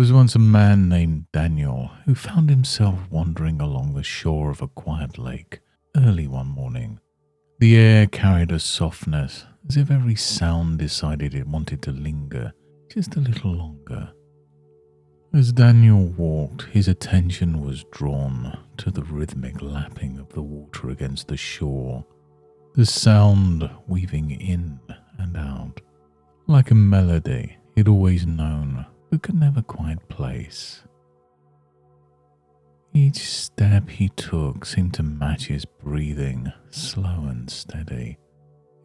was once a man named Daniel who found himself wandering along the shore of a quiet lake early one morning. The air carried a softness, as if every sound decided it wanted to linger just a little longer. As Daniel walked, his attention was drawn to the rhythmic lapping of the water against the shore, the sound weaving in and out, like a melody he'd always known but could never quite place. Each step he took seemed to match his breathing, slow and steady.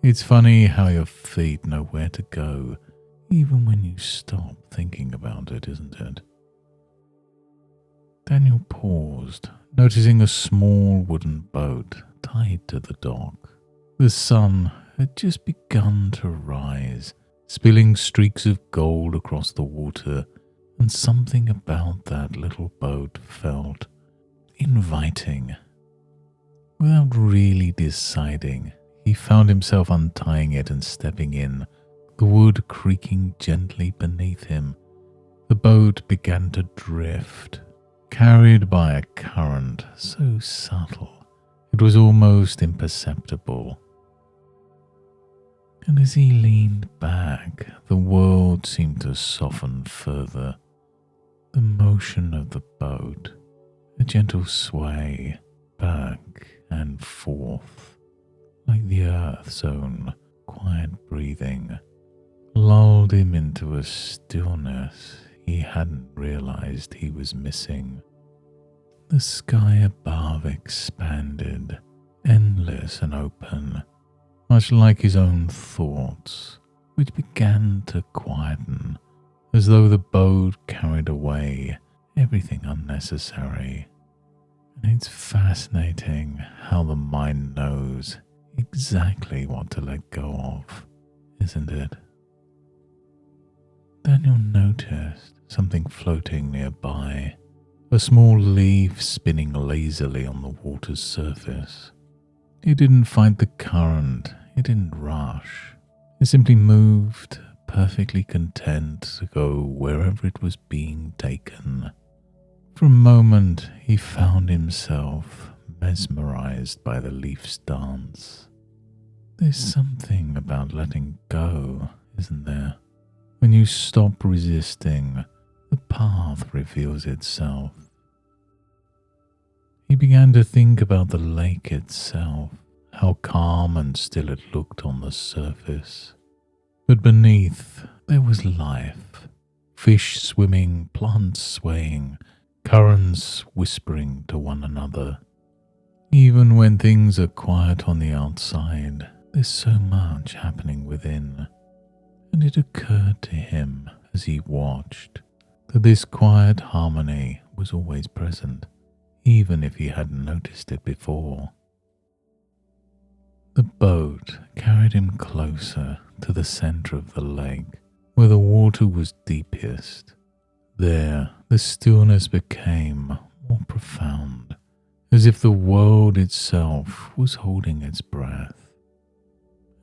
It's funny how your feet know where to go, even when you stop thinking about it, isn't it? Daniel paused, noticing a small wooden boat tied to the dock. The sun had just begun to rise, spilling streaks of gold across the water, and something about that little boat felt inviting. Without really deciding, he found himself untying it and stepping in, the wood creaking gently beneath him. The boat began to drift, carried by a current so subtle it was almost imperceptible. And as he leaned back, the world seemed to soften further. The motion of the boat, a gentle sway back and forth, like the earth's own quiet breathing, lulled him into a stillness he hadn't realized he was missing. The sky above expanded, endless and open, much like his own thoughts, which began to quieten, as though the boat carried away everything unnecessary. And it's fascinating how the mind knows exactly what to let go of, isn't it? Daniel noticed something floating nearby, a small leaf spinning lazily on the water's surface. It didn't fight the current, it didn't rush. It simply moved, perfectly content to go wherever it was being taken. For a moment, he found himself mesmerized by the leaf's dance. There's something about letting go, isn't there? When you stop resisting, the path reveals itself. He began to think about the lake itself, how calm and still it looked on the surface. But beneath, there was life. Fish swimming, plants swaying, currents whispering to one another. Even when things are quiet on the outside, there's so much happening within. And it occurred to him as he watched that this quiet harmony was always present, even if he hadn't noticed it before. The boat carried him closer to the center of the lake, where the water was deepest. There, the stillness became more profound, as if the world itself was holding its breath.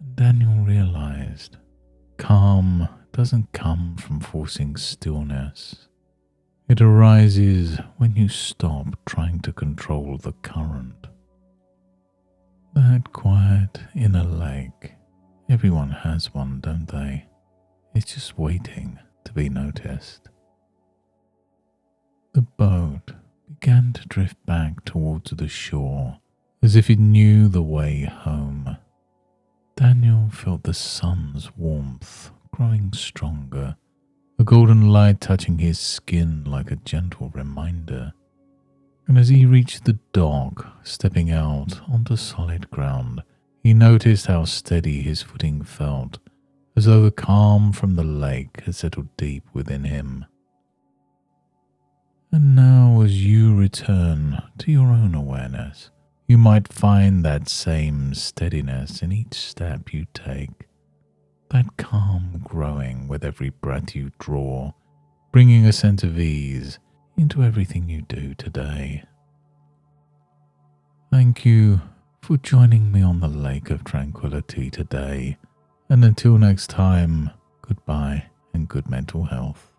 And Daniel realized calm doesn't come from forcing stillness. It arises when you stop trying to control the current. That quiet inner lake, everyone has one, don't they? It's just waiting to be noticed. The boat began to drift back towards the shore, as if it knew the way home. Daniel felt the sun's warmth growing stronger, a golden light touching his skin like a gentle reminder. And as he reached the dock, stepping out onto solid ground, he noticed how steady his footing felt, as though the calm from the lake had settled deep within him. And now as you return to your own awareness, you might find that same steadiness in each step you take, that calm growing with every breath you draw, bringing a sense of ease into everything you do today. Thank you for joining me on the Lake of Tranquility today, and until next time, goodbye and good mental health.